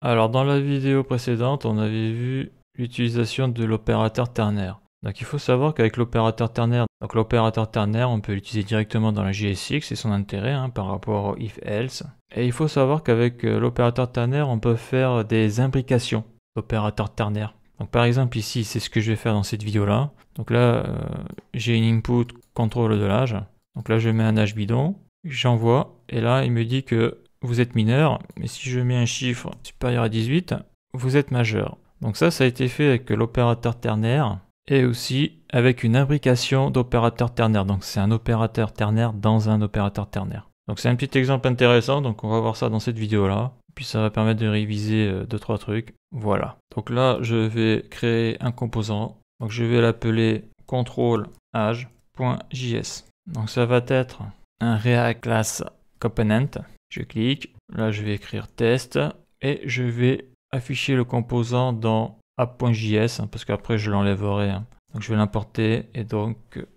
Alors dans la vidéo précédente, on avait vu l'utilisation de l'opérateur ternaire. Donc il faut savoir qu'avec l'opérateur ternaire, on peut l'utiliser directement dans la JSX, c'est son intérêt par rapport au if-else. Et il faut savoir qu'avec l'opérateur ternaire, on peut faire des imbrications d'opérateurs ternaires. Donc par exemple ici, c'est ce que je vais faire dans cette vidéo-là. Donc là, j'ai une input contrôle de l'âge. Donc là, je mets un âge bidon, j'envoie, et là, il me dit que vous êtes mineur, mais si je mets un chiffre supérieur à 18, vous êtes majeur. Donc ça a été fait avec l'opérateur ternaire et aussi avec une imbrication d'opérateur ternaire. Donc c'est un opérateur ternaire dans un opérateur ternaire. Donc c'est un petit exemple intéressant, donc on va voir ça dans cette vidéo-là. Puis ça va permettre de réviser 2-3 trucs. Voilà. Donc là, je vais créer un composant. Donc je vais l'appeler contrôle-age.js. Donc ça va être un React Class Component. Je clique, là je vais écrire test et je vais afficher le composant dans app.js parce qu'après je l'enlèverai. Donc je vais l'importer et donc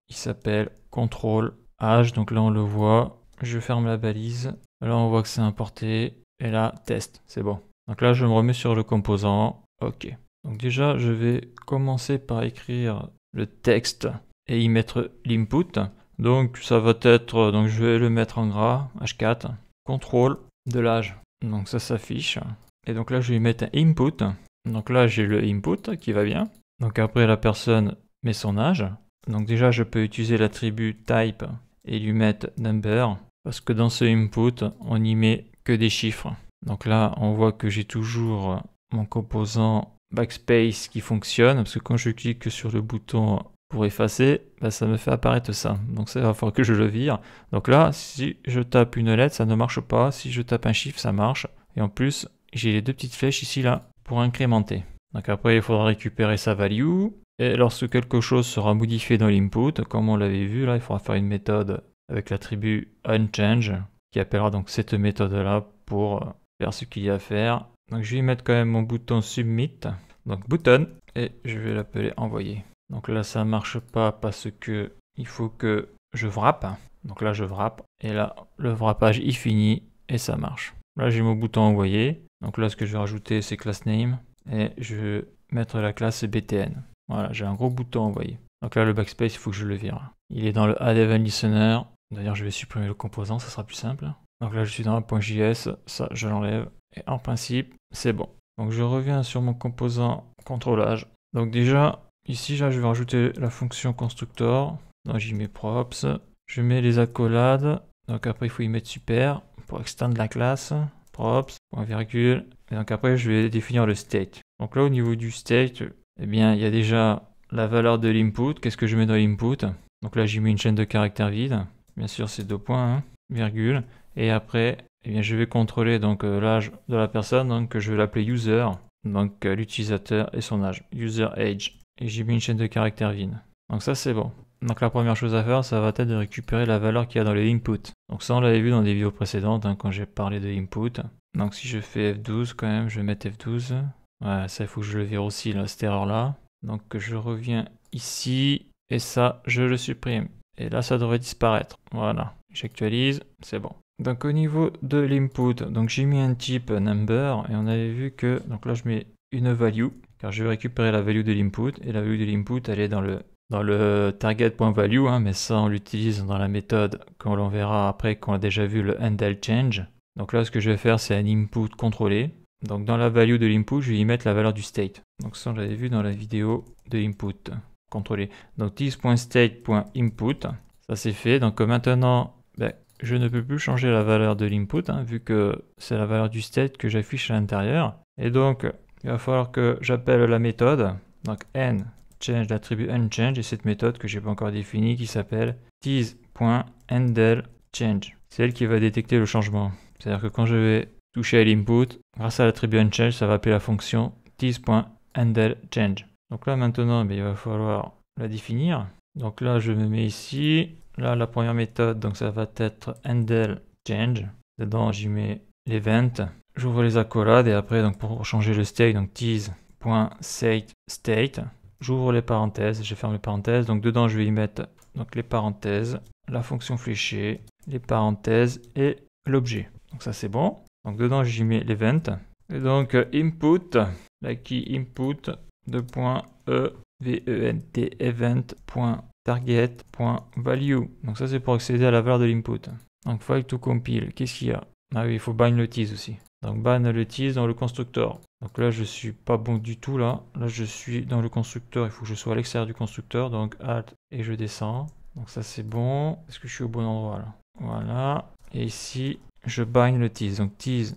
il s'appelle contrôle age. Donc là on le voit, je ferme la balise, là on voit que c'est importé et là test, c'est bon. Donc là je me remets sur le composant, ok. Donc déjà je vais commencer par écrire le texte et y mettre l'input. Donc ça va être, donc je vais le mettre en gras, H4. Contrôle de l'âge. Donc ça s'affiche. Et donc là, je vais mettre un input. Donc là, j'ai le input qui va bien. Donc après, la personne met son âge. Donc déjà, je peux utiliser l'attribut type et lui mettre number. Parce que dans ce input, on n'y met que des chiffres. Donc là, on voit que j'ai toujours mon composant backspace qui fonctionne. Parce que quand je clique sur le bouton pour effacer, ça me fait apparaître ça. Donc ça va falloir que je le vire. Donc là, si je tape une lettre, ça ne marche pas. Si je tape un chiffre, ça marche. Et en plus, j'ai les deux petites flèches ici, là, pour incrémenter. Donc après, il faudra récupérer sa value. Et lorsque quelque chose sera modifié dans l'input, comme on l'avait vu, là, il faudra faire une méthode avec l'attribut onChange, qui appellera donc cette méthode-là pour faire ce qu'il y a à faire. Donc je vais mettre quand même mon bouton submit. Donc button. Et je vais l'appeler envoyer. Donc là, ça marche pas parce que il faut que je wrap. Donc là, je wrap. Et là, le wrappage, il finit et ça marche. Là, j'ai mon bouton envoyer. Donc là, ce que je vais rajouter, c'est class name. Et je vais mettre la classe btn. Voilà, j'ai un gros bouton envoyer. Donc là, le backspace, il faut que je le vire. Il est dans le add event listener. D'ailleurs, je vais supprimer le composant, ça sera plus simple. Donc là, je suis dans la .js. Ça, je l'enlève. Et en principe, c'est bon. Donc je reviens sur mon composant contrôlage. Donc déjà, ici, là, je vais rajouter la fonction constructor. Donc j'y mets props. Je mets les accolades. Donc après, il faut y mettre super pour extendre la classe. Props, point virgule. Et donc après, je vais définir le state. Donc là, au niveau du state, eh bien, il y a déjà la valeur de l'input. Qu'est-ce que je mets dans l'input? Donc là, j'y mets une chaîne de caractères vide. Bien sûr, c'est 2 points, virgule. Et après, eh bien, je vais contrôler donc l'âge de la personne. Donc je vais l'appeler user. Donc l'utilisateur et son âge. User age. Et j'ai mis une chaîne de caractères vide. Donc ça, c'est bon. Donc la première chose à faire, ça va être de récupérer la valeur qu'il y a dans le input. Donc ça, on l'avait vu dans des vidéos précédentes quand j'ai parlé de input. Donc si je fais F12 quand même, je vais mettre F12. Ouais, ça, il faut que je le vire aussi, là, cette erreur-là. Donc je reviens ici et ça, je le supprime. Et là, ça devrait disparaître. Voilà, j'actualise, c'est bon. Donc au niveau de l'input, donc j'ai mis un type number et on avait vu que, donc là je mets une value, car je vais récupérer la value de l'input et la value de l'input elle est dans le target.value, mais ça on l'utilise dans la méthode qu'on l'on verra après qu'on a déjà vu le handle change. Donc là ce que je vais faire c'est un input contrôlé. Donc dans la value de l'input je vais y mettre la valeur du state. Donc ça on l'avait vu dans la vidéo de l'input contrôlé. Donc this.state.input, ça c'est fait. Donc maintenant je ne peux plus changer la valeur de l'input vu que c'est la valeur du state que j'affiche à l'intérieur. Et donc il va falloir que j'appelle la méthode. Donc n change l'attribut onChange et cette méthode que j'ai pas encore définie qui s'appelle tease.handleChange. C'est elle qui va détecter le changement. C'est-à-dire que quand je vais toucher à l'input, grâce à l'attribut onChange, ça va appeler la fonction tease.handleChange. Donc là maintenant, il va falloir la définir. Donc là, je me mets ici. Là, la première méthode, donc ça va être handleChange. Dedans, j'y mets l'event. J'ouvre les accolades et après, donc pour changer le state, donc tease.setState. J'ouvre les parenthèses, je ferme les parenthèses. Donc dedans, je vais y mettre donc les parenthèses, la fonction fléchée, les parenthèses et l'objet. Donc ça, c'est bon. Donc dedans, j'y mets l'event. Et donc input, la key input de point event.target.value. Donc ça c'est pour accéder à la valeur de l'input. Donc file to compile, qu'est-ce qu'il y a? Ah oui, il faut bind le tease aussi. Donc bind le tease dans le constructeur. Donc là je suis pas bon du tout là. Là je suis dans le constructeur, il faut que je sois à l'extérieur du constructeur. Donc alt et je descends. Donc ça c'est bon. Est-ce que je suis au bon endroit là? Voilà. Et ici je bind le tease. Donc tease.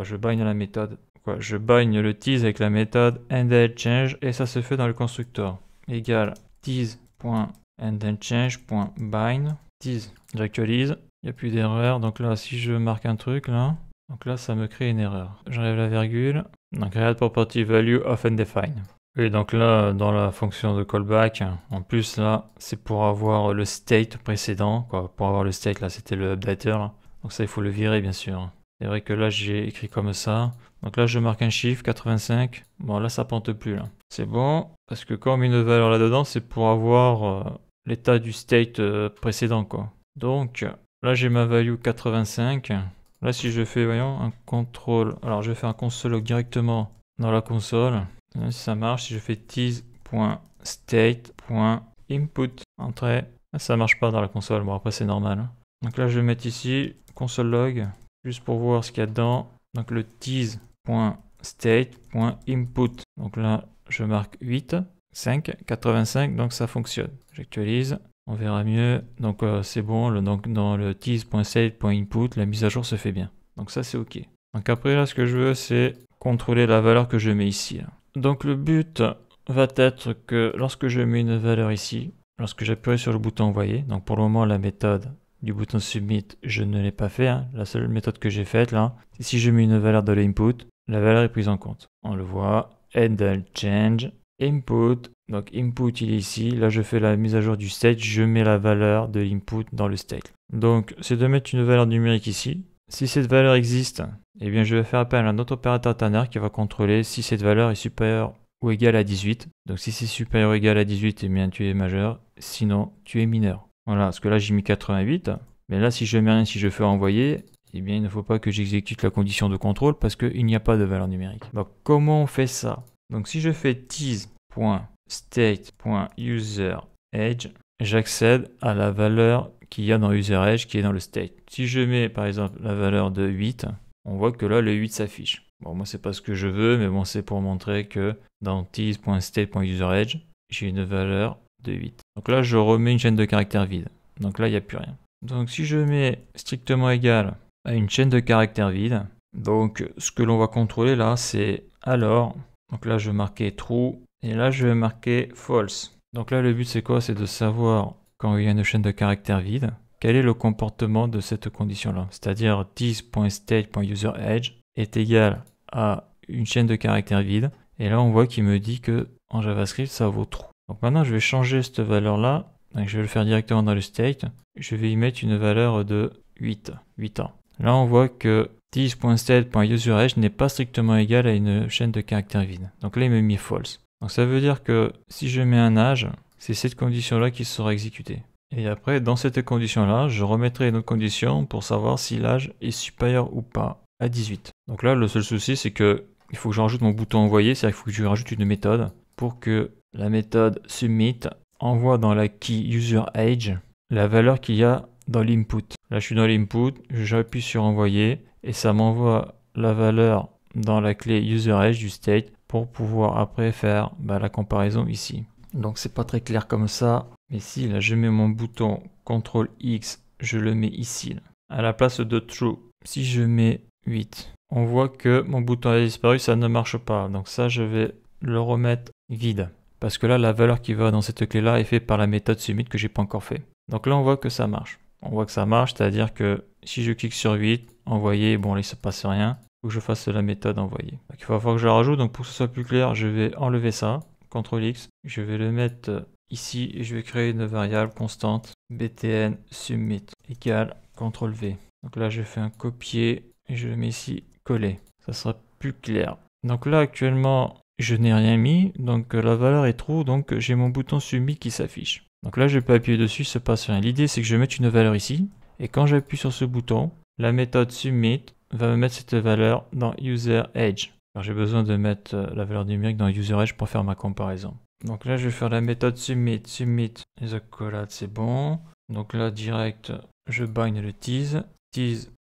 Je bind la méthode. Je bind le tease avec la méthode endChange et ça se fait dans le constructeur. Égal tease.endChange.bind. Tease. J'actualise. Il n'y a plus d'erreur. Donc là, si je marque un truc là, donc là, ça me crée une erreur. J'enlève la virgule. Donc create property value of undefined. Et donc là, dans la fonction de callback, en plus là, c'est pour avoir le state précédent. Pour avoir le state là, c'était le updater. Là. Donc ça, il faut le virer bien sûr. C'est vrai que là, j'ai écrit comme ça. Donc là, je marque un chiffre, 85. Bon, là, ça pente plus, là. C'est bon, parce que quand on met une valeur là-dedans, c'est pour avoir l'état du state précédent, quoi. Donc, là, j'ai ma value 85. Là, si je fais, voyons, un contrôle. Alors, je vais faire un console log directement dans la console. Si ça marche, si je fais tease.state.input, entrée, ça marche pas dans la console. Bon, après, c'est normal. Hein. Donc là, je vais mettre ici console log. Juste pour voir ce qu'il y a dedans. Donc le tease.state.input. Donc là, je marque 8, 5, 85. Donc ça fonctionne. J'actualise. On verra mieux. Donc c'est bon. Donc dans le tease.state.input, la mise à jour se fait bien. Donc ça, c'est OK. Donc après, là, ce que je veux, c'est contrôler la valeur que je mets ici. Là. Donc le but va être que lorsque je mets une valeur ici, lorsque j'appuie sur le bouton envoyer, donc pour le moment, la méthode du bouton submit, je ne l'ai pas fait. Hein. La seule méthode que j'ai faite là, c'est si je mets une valeur de l'input, la valeur est prise en compte. On le voit, endChange, input, donc input il est ici. Là je fais la mise à jour du state, je mets la valeur de l'input dans le state. Donc c'est de mettre une valeur numérique ici. Si cette valeur existe, eh bien je vais faire appel à un autre opérateur ternary qui va contrôler si cette valeur est supérieure ou égale à 18. Donc si c'est supérieur ou égal à 18, eh bien tu es majeur, sinon tu es mineur. Voilà, parce que là j'ai mis 88, mais là si je mets rien, si je fais envoyer, eh bien il ne faut pas que j'exécute la condition de contrôle parce qu'il n'y a pas de valeur numérique. Donc comment on fait ça? Donc si je fais tease.state.userEdge, j'accède à la valeur qu'il y a dans userEdge qui est dans le state. Si je mets par exemple la valeur de 8, on voit que là le 8 s'affiche. Bon moi c'est pas ce que je veux, mais bon c'est pour montrer que dans tease.state.userEdge, j'ai une valeur de 8. Donc là, je remets une chaîne de caractères vide. Donc là, il n'y a plus rien. Donc si je mets strictement égal à une chaîne de caractères vide, donc ce que l'on va contrôler là, c'est alors. Donc là, je vais marquer true et là, je vais marquer false. Donc là, le but, c'est quoi? C'est de savoir quand il y a une chaîne de caractères vide, quel est le comportement de cette condition-là. C'est-à-dire tease.state.userEdge est égal à une chaîne de caractères vide. Et là, on voit qu'il me dit que en JavaScript, ça vaut true. Donc maintenant, je vais changer cette valeur-là. Donc je vais le faire directement dans le state. Je vais y mettre une valeur de 8 ans. Là, on voit que tease.state.userEdge n'est pas strictement égal à une chaîne de caractères vide. Donc là, il me met false. Donc ça veut dire que si je mets un âge, c'est cette condition-là qui sera exécutée. Et après, dans cette condition-là, je remettrai une autre condition pour savoir si l'âge est supérieur ou pas à 18. Donc là, le seul souci, c'est que il faut que je rajoute mon bouton envoyer, c'est-à-dire qu'il faut que je rajoute une méthode pour que la méthode submit envoie dans la key userEdge la valeur qu'il y a dans l'input. Là, je suis dans l'input, j'appuie sur envoyer et ça m'envoie la valeur dans la clé userEdge du state pour pouvoir après faire la comparaison ici. Donc, c'est pas très clair comme ça, mais si là, je mets mon bouton CTRL X, je le mets ici, là, à la place de true. Si je mets 8, on voit que mon bouton a disparu, ça ne marche pas. Donc ça, je vais le remettre vide. Parce que là, la valeur qui va dans cette clé-là est faite par la méthode submit que j'ai pas encore fait. Donc là, on voit que ça marche. On voit que ça marche, c'est-à-dire que si je clique sur 8, envoyer, bon là, il ne se passe rien. Il faut que je fasse la méthode envoyer. Donc, il va falloir que je la rajoute. Donc pour que ce soit plus clair, je vais enlever ça. CTRL X. Je vais le mettre ici et je vais créer une variable constante btn submit égale CTRL V. Donc là, je fais un copier et je le mets ici coller. Ça sera plus clair. Donc là, actuellement, je n'ai rien mis, donc la valeur est true, donc j'ai mon bouton submit qui s'affiche. Donc là, je peux appuyer dessus, il ne se passe rien. L'idée, c'est que je mette une valeur ici, et quand j'appuie sur ce bouton, la méthode submit va me mettre cette valeur dans user edge. Alors j'ai besoin de mettre la valeur numérique dans user edge pour faire ma comparaison. Donc là, je vais faire la méthode submit. Submit les accolades, c'est bon. Donc là, direct, je bind le tease. Tease.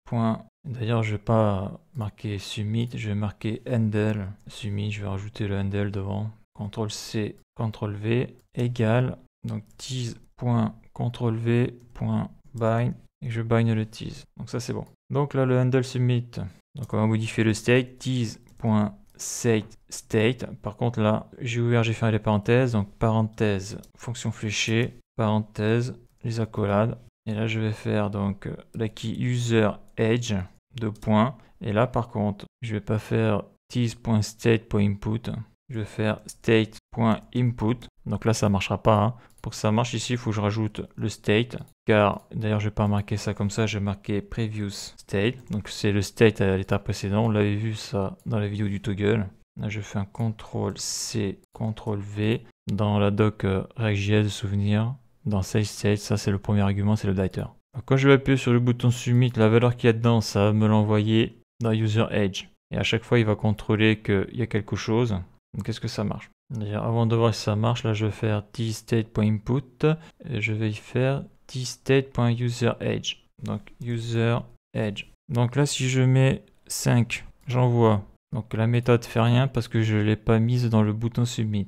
D'ailleurs, je vais pas marquer submit, je vais marquer handle. Submit, je vais rajouter le handle devant. CTRL C, CTRL V égale. Donc tease.ctrl-v.bind et je bind le tease. Donc ça c'est bon. Donc là le handle submit. Donc on va modifier le state tease.setState. Par contre là j'ai fermé les parenthèses. Donc parenthèse fonction fléchée, parenthèse les accolades. Et là je vais faire donc la key user edge de points. Et là par contre je vais pas faire tease.state.input. Je vais faire state.input. Donc là, ça ne marchera pas. Hein. Pour que ça marche ici, il faut que je rajoute le state. Car d'ailleurs, je ne vais pas marquer ça comme ça. Je vais marquer previous state. Donc c'est le state à l'état précédent. On l'avait vu ça dans la vidéo du toggle. Là, je fais un CTRL-C, CTRL-V. Dans la doc React.js de souvenir, dans save state, ça c'est le premier argument, c'est le diter. Donc, quand je vais appuyer sur le bouton submit, la valeur qu'il y a dedans, ça va me l'envoyer dans user edge. Et à chaque fois, il va contrôler qu'il y a quelque chose. Donc est-ce que ça marche? D'ailleurs, avant de voir si ça marche, là je vais faire tstate.input et je vais y faire tstate.userEdge. Donc userEdge. Donc là si je mets 5, j'envoie. Donc la méthode fait rien parce que je ne l'ai pas mise dans le bouton submit.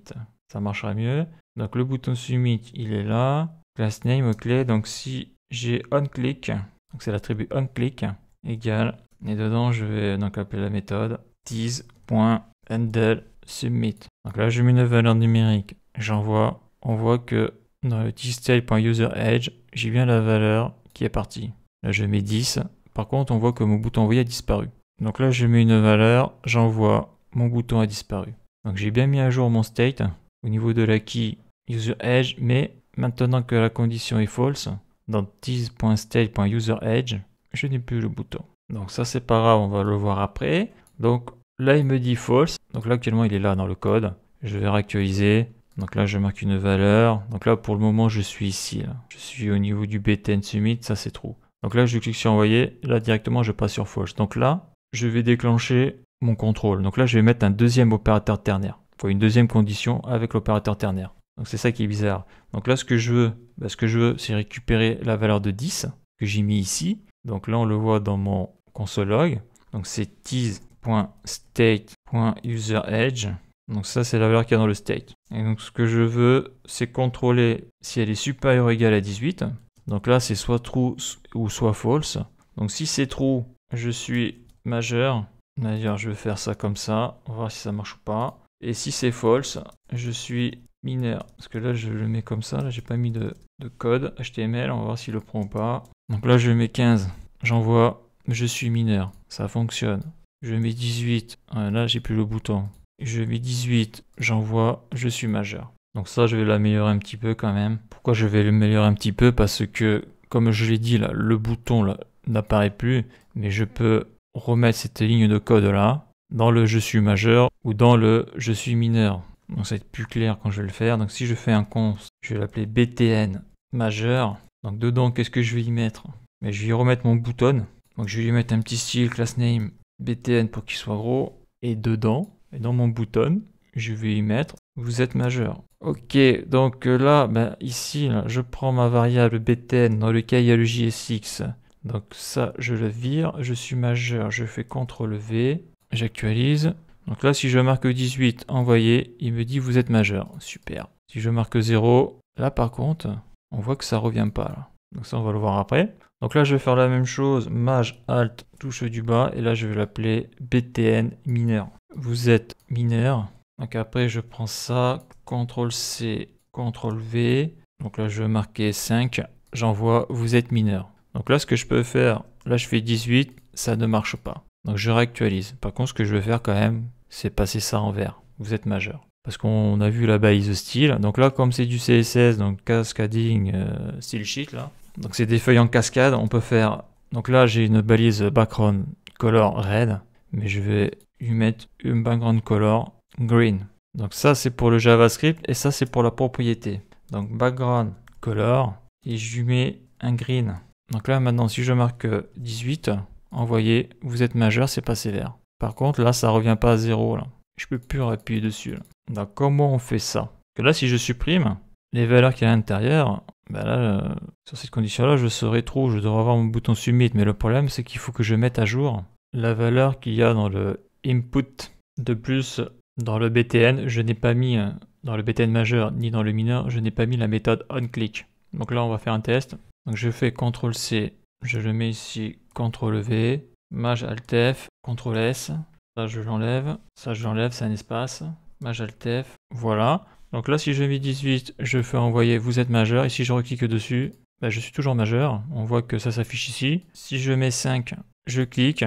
Ça marchera mieux. Donc le bouton submit, il est là. Class name, clé. Donc si j'ai onClick, donc c'est l'attribut onClick, égal. Et dedans je vais donc appeler la méthode tease.handle submit. Donc là, je mets une valeur numérique. J'envoie. On voit que dans le tstate.userEdge, j'ai bien la valeur qui est partie. Là, je mets 10. Par contre, on voit que mon bouton envoyer a disparu. Donc là, je mets une valeur. J'envoie. Mon bouton a disparu. Donc j'ai bien mis à jour mon state au niveau de la key userEdge. Mais maintenant que la condition est false, dans tease.state.userEdge, je n'ai plus le bouton. Donc ça, c'est pas grave. On va le voir après. Donc là, il me dit false. Donc là, actuellement, il est là dans le code. Je vais réactualiser. Donc là, je marque une valeur. Donc là, pour le moment, je suis ici. Là. Je suis au niveau du btn submit. Ça, c'est true. Donc là, je clique sur envoyer. Là, directement, je passe sur false. Donc là, je vais déclencher mon contrôle. Donc là, je vais mettre un deuxième opérateur ternaire. Il faut une deuxième condition avec l'opérateur ternaire. Donc c'est ça qui est bizarre. Donc là, ce que je veux, c'est récupérer la valeur de 10 que j'ai mis ici. Donc là, on le voit dans mon console log. Donc c'est tease.state.userEdge. Donc ça, c'est la valeur qu'il y a dans le state. Et donc ce que je veux, c'est contrôler si elle est supérieure ou égale à 18. Donc là, c'est soit true ou soit false. Donc si c'est true, je suis majeur. D'ailleurs, je vais faire ça comme ça. On va voir si ça marche ou pas. Et si c'est false, je suis mineur. Parce que là, je le mets comme ça. Là, j'ai pas mis de code HTML. On va voir s'il le prend ou pas. Donc là, je mets 15. J'envoie. Je suis mineur. Ça fonctionne. Je mets 18. Là, j'ai plus le bouton. Je mets 18. J'envoie. Je suis majeur. Donc ça, je vais l'améliorer un petit peu quand même. Pourquoi je vais l'améliorer un petit peu? Parce que, comme je l'ai dit, là, le bouton là n'apparaît plus. Mais je peux remettre cette ligne de code là dans le je suis majeur ou dans le je suis mineur. Donc ça va être plus clair quand je vais le faire. Donc si je fais un const, je vais l'appeler btn majeur. Donc dedans, qu'est-ce que je vais y mettre? Mais je vais y remettre mon bouton. Donc je vais y mettre un petit style class name btn pour qu'il soit gros. Et dedans, et dans mon bouton, je vais y mettre vous êtes majeur. Ok, donc là, ici, là, je prends ma variable btn dans lequel il y a le JSX. Donc ça, je le vire. Je suis majeur. Je fais CTRL V. J'actualise. Donc là, si je marque 18, envoyé, il me dit vous êtes majeur. Super. Si je marque 0, là par contre, on voit que ça revient pas. Là. Donc ça, on va le voir après. Donc là, je vais faire la même chose. Maj, Alt, touche du bas. Et là, je vais l'appeler btn mineur. Vous êtes mineur. Donc après, je prends ça. CTRL C, CTRL V. Donc là, je vais marquer 5. J'envoie vous êtes mineur. Donc là, ce que je peux faire, là, je fais 18. Ça ne marche pas. Donc je réactualise. Par contre, ce que je vais faire quand même, c'est passer ça en vert. Vous êtes majeur. Parce qu'on a vu la balise style. Donc là, comme c'est du CSS, donc cascading style sheet là. Donc c'est des feuilles en cascade. On peut faire. Donc là, j'ai une balise background color red, mais je vais lui mettre une background color green. Donc ça, c'est pour le JavaScript et ça, c'est pour la propriété. Donc background color et je lui mets un green. Donc là, maintenant, si je marque 18. envoyer, vous êtes majeur, c'est pas sévère. Par contre, là, ça revient pas à 0, là. Je peux plus appuyer dessus, là. Donc, comment on fait ça? Parce que là, si je supprime les valeurs qu'il y a à l'intérieur, ben là, sur cette condition-là, je serai true, je devrais avoir mon bouton submit. Mais le problème, c'est qu'il faut que je mette à jour la valeur qu'il y a dans le input. De plus, dans le BTN, je n'ai pas mis, dans le BTN majeur ni dans le mineur, je n'ai pas mis la méthode onClick. Donc là, on va faire un test. Donc je fais CTRL-C, je le mets ici, CTRL-V, Maj Alt-F, CTRL-S. Ça, je l'enlève, c'est un espace. Maj Alt-F, voilà. Donc là, si je mets 18, je fais envoyer, vous êtes majeur. Et si je reclique dessus, ben, je suis toujours majeur. On voit que ça s'affiche ici. Si je mets 5, je clique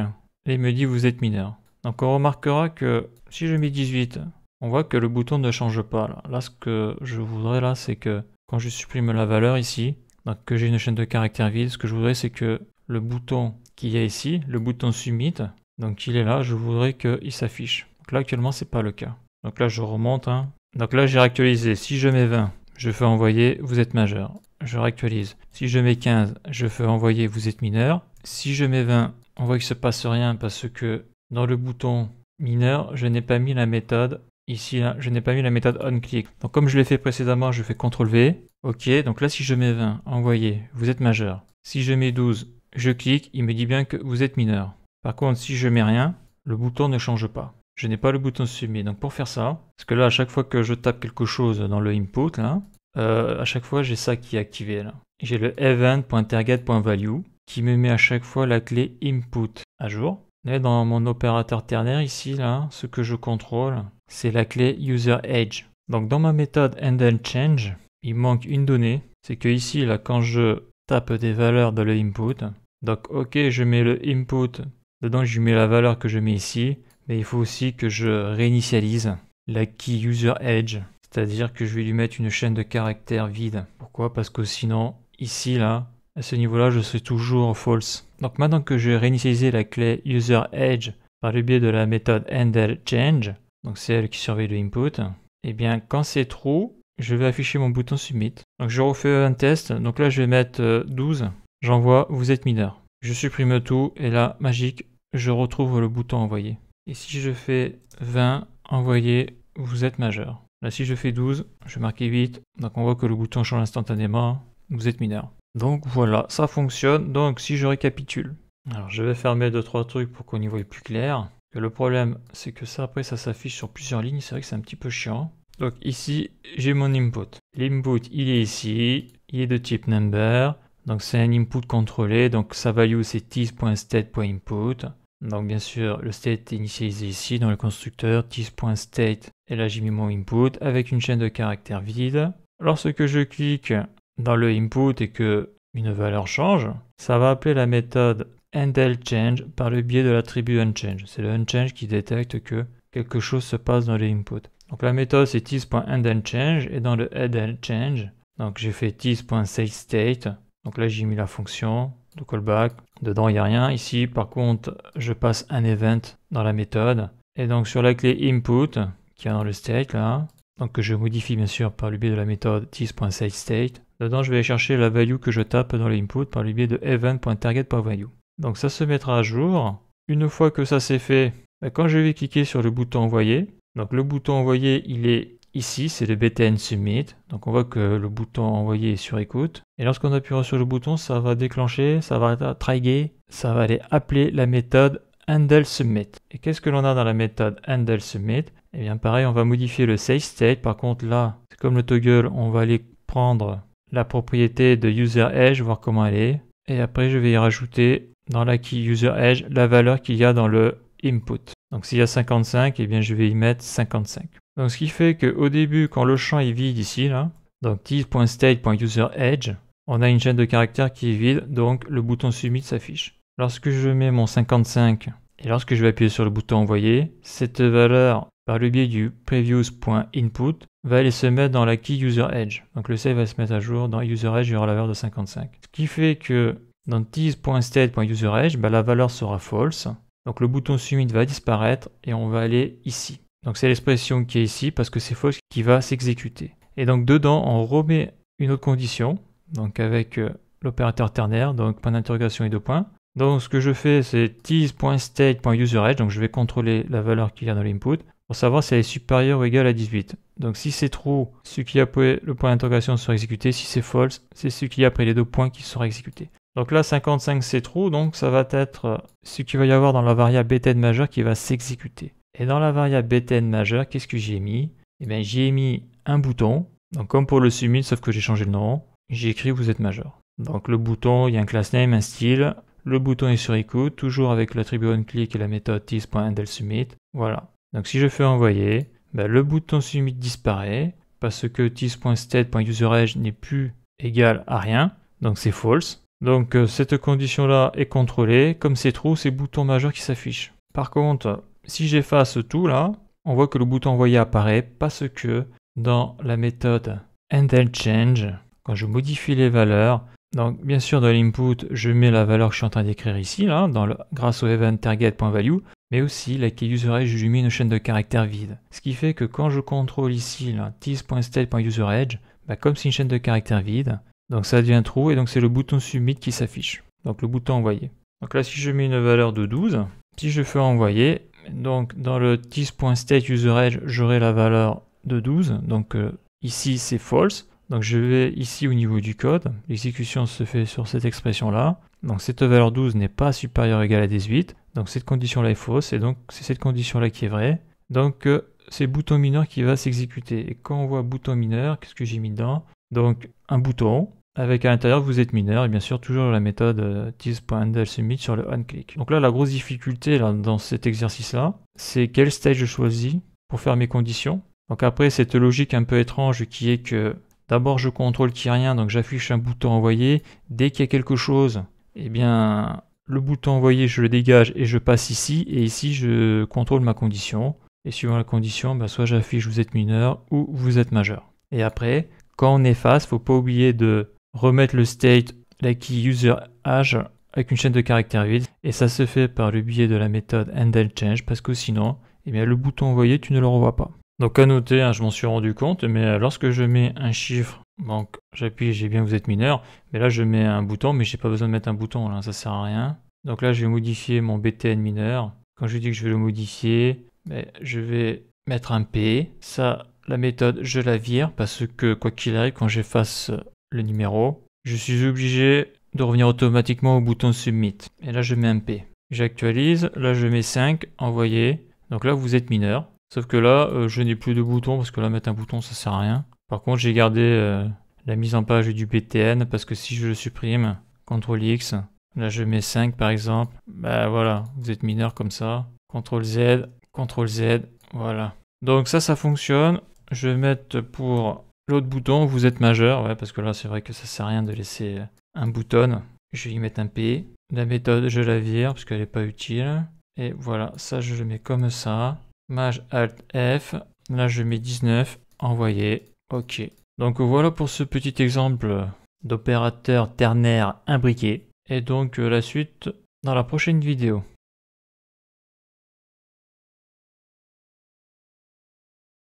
et il me dit vous êtes mineur. Donc on remarquera que si je mets 18, on voit que le bouton ne change pas. Là, ce que je voudrais là, c'est que quand je supprime la valeur ici, donc que j'ai une chaîne de caractères vide, ce que je voudrais, c'est que le bouton qu'il y a ici, le bouton submit, donc il est là, je voudrais qu'il s'affiche. Donc là, actuellement, c'est pas le cas. Donc là, je remonte. Donc là, j'ai réactualisé. Si je mets 20, je fais envoyer, vous êtes majeur. Je réactualise. Si je mets 15, je fais envoyer, vous êtes mineur. Si je mets 20, on voit qu'il ne se passe rien parce que dans le bouton mineur, je n'ai pas mis la méthode. Ici, là, je n'ai pas mis la méthode onClick. Donc comme je l'ai fait précédemment, je fais CTRL-V. OK, donc là, si je mets 20, envoyer, vous êtes majeur. Si je mets 12, je clique, il me dit bien que vous êtes mineur. Par contre, si je mets rien, le bouton ne change pas. Je n'ai pas le bouton submit. Donc pour faire ça, parce que là, à chaque fois que je tape quelque chose dans le input, là, à chaque fois, j'ai ça qui est activé. Là. J'ai le event.target.value qui me met à chaque fois la clé input à jour. Et dans mon opérateur ternaire ici, là, ce que je contrôle, c'est la clé user_age. Donc dans ma méthode handleChange, il manque une donnée. C'est que ici, là, quand je tape des valeurs dans le input, donc ok, je mets le input, dedans je mets la valeur que je mets ici, mais il faut aussi que je réinitialise la key user_age, c'est-à-dire que je vais lui mettre une chaîne de caractères vide. Pourquoi? Parce que sinon, ici, là, à ce niveau-là, je serai toujours false. Donc maintenant que j'ai réinitialisé la clé user_age par le biais de la méthode handleChange, donc c'est elle qui surveille le input, et bien quand c'est true, je vais afficher mon bouton submit. Donc je refais un test, donc là je vais mettre 12, j'envoie, vous êtes mineur. Je supprime tout, et là, magique, je retrouve le bouton envoyer. Et si je fais 20, envoyer, vous êtes majeur. Là si je fais 12, je vais marquer 8, donc on voit que le bouton change instantanément, vous êtes mineur. Donc voilà, ça fonctionne. Donc si je récapitule, alors je vais fermer 2-3 trucs pour qu'on y voie plus clair. Le problème, c'est que ça après ça s'affiche sur plusieurs lignes, c'est vrai que c'est un petit peu chiant. Donc ici, j'ai mon input. L'input, il est ici, il est de type number. Donc c'est un input contrôlé, donc sa value c'est tease.state.input. Donc bien sûr, le state est initialisé ici dans le constructeur tease.state. Et là j'ai mis mon input avec une chaîne de caractères vide. Lorsque je clique dans le input et que une valeur change, ça va appeler la méthode handleChange par le biais de l'attribut onChange. C'est le onChange qui détecte que quelque chose se passe dans les inputs. Donc la méthode c'est tease.handleChange et dans le handleChange, donc j'ai fait tease.setState. Donc là j'ai mis la fonction de callback. Dedans il n'y a rien. Ici par contre je passe un event dans la méthode. Et donc sur la clé input qui est dans le state là, donc que je modifie bien sûr par le biais de la méthode tease.setState. Dedans, je vais aller chercher la value que je tape dans l'input par le biais de event.target.value. Donc ça se mettra à jour. Une fois que ça c'est fait, quand je vais cliquer sur le bouton envoyer, donc le bouton envoyer, il est ici, c'est le BTN submit. Donc on voit que le bouton envoyer est sur écoute. Et lorsqu'on appuiera sur le bouton, ça va déclencher, ça va trigger, ça va aller appeler la méthode handleSubmit. Et qu'est-ce que l'on a dans la méthode handleSubmit? Et bien pareil, on va modifier le saveState. Par contre là, c'est comme le toggle, on va aller prendre la propriété de user_age, voir comment elle est. Et après, je vais y rajouter dans la key user_age la valeur qu'il y a dans le input. Donc s'il y a 55, eh bien je vais y mettre 55. Donc ce qui fait qu'au début, quand le champ est vide ici, là, donc tease.state.user_age, on a une chaîne de caractères qui est vide, donc le bouton submit s'affiche. Lorsque je mets mon 55 et lorsque je vais appuyer sur le bouton envoyer, cette valeur, par le biais du previous.input, va aller se mettre dans la key user_age. Donc le save va se mettre à jour, dans user_age, il y aura la valeur de 55. Ce qui fait que dans tease.state.user_age, la valeur sera false. Donc le bouton submit va disparaître et on va aller ici. Donc c'est l'expression qui est ici parce que c'est false qui va s'exécuter. Et donc dedans, on remet une autre condition, donc avec l'opérateur ternaire, donc point d'interrogation et 2 points. Donc ce que je fais, c'est tease.state.useredge, donc je vais contrôler la valeur qu'il y a dans l'input pour savoir si elle est supérieure ou égale à 18. Donc si c'est true, ce qui a après le point d'interrogation sera exécuté. Si c'est false, c'est ce qui a après les deux points qui sera exécuté. Donc là 55 c'est true, donc ça va être ce qu'il va y avoir dans la variable btn majeure qui va s'exécuter. Et dans la variable btn majeure, qu'est-ce que j'ai mis? Eh bien j'ai mis un bouton, donc comme pour le submit, sauf que j'ai changé le nom, j'ai écrit vous êtes majeur. Donc le bouton, il y a un class name, un style, le bouton est sur écoute, toujours avec l'attribut onClick et la méthode tease.handleSubmit. Voilà. Donc si je fais envoyer, ben, le bouton submit disparaît parce que tease.state.useredge n'est plus égal à rien, donc c'est false. Donc cette condition-là est contrôlée. Comme c'est true, c'est le bouton majeur qui s'affiche. Par contre, si j'efface tout là, on voit que le bouton envoyer apparaît parce que dans la méthode handleChange, quand je modifie les valeurs, donc bien sûr dans l'input, je mets la valeur que je suis en train d'écrire ici, là, grâce au event target.value, mais aussi la key useredge, je lui mets une chaîne de caractères vide. Ce qui fait que quand je contrôle ici, là, tease.state.useredge, bah, comme c'est une chaîne de caractères vide, donc ça devient true et donc c'est le bouton submit qui s'affiche. Donc le bouton envoyer. Donc là, si je mets une valeur de 12, si je fais envoyer, donc dans le tease.state.useredge, j'aurai la valeur de 12. Donc ici, c'est false. Donc je vais ici au niveau du code, l'exécution se fait sur cette expression-là. Donc cette valeur 12 n'est pas supérieure ou égale à 18. Donc cette condition-là est fausse et donc c'est cette condition-là qui est vraie. Donc c'est bouton mineur qui va s'exécuter. Et quand on voit bouton mineur, qu'est-ce que j'ai mis dedans? Donc un bouton avec à l'intérieur vous êtes mineur et bien sûr toujours la méthode tease.handleSubmit sur le onClick. Donc là la grosse difficulté là, dans cet exercice-là, c'est quel stage je choisis pour faire mes conditions. Donc après cette logique un peu étrange qui est que d'abord je contrôle qu'il n'y a rien, donc j'affiche un bouton envoyer. Dès qu'il y a quelque chose, eh bien le bouton envoyer je le dégage et je passe ici, et ici je contrôle ma condition. Et suivant la condition, bah, soit j'affiche vous êtes mineur ou vous êtes majeur. Et après, quand on efface, il ne faut pas oublier de remettre le state, la key useredge avec une chaîne de caractères vide. Et ça se fait par le biais de la méthode handleChange, parce que sinon, eh bien, le bouton envoyer, tu ne le revois pas. Donc à noter, hein, je m'en suis rendu compte, mais lorsque je mets un chiffre, donc j'appuie, j'ai bien vous êtes mineur, mais là je mets un bouton, mais j'ai pas besoin de mettre un bouton, là, ça sert à rien. Donc là je vais modifier mon btn mineur. Quand je dis que je vais le modifier, je vais mettre un P. Ça, la méthode, je la vire parce que quoi qu'il arrive, quand j'efface le numéro, je suis obligé de revenir automatiquement au bouton submit. Et là je mets un P. J'actualise, là je mets 5, envoyer. Donc là vous êtes mineur. Sauf que là, je n'ai plus de bouton parce que là, mettre un bouton, ça sert à rien. Par contre, j'ai gardé la mise en page du btn parce que si je le supprime, CTRL X, là je mets 5 par exemple, bah voilà, vous êtes mineur comme ça. CTRL Z, voilà. Donc ça fonctionne. Je vais mettre pour l'autre bouton, vous êtes majeur, ouais, parce que là, c'est vrai que ça sert à rien de laisser un bouton. Je vais y mettre un P. La méthode, je la vire parce qu'elle n'est pas utile. Et voilà, ça, je le mets comme ça. Maj Alt F, là je mets 19, envoyer, ok. Donc voilà pour ce petit exemple d'opérateur ternaire imbriqué. Et donc la suite dans la prochaine vidéo.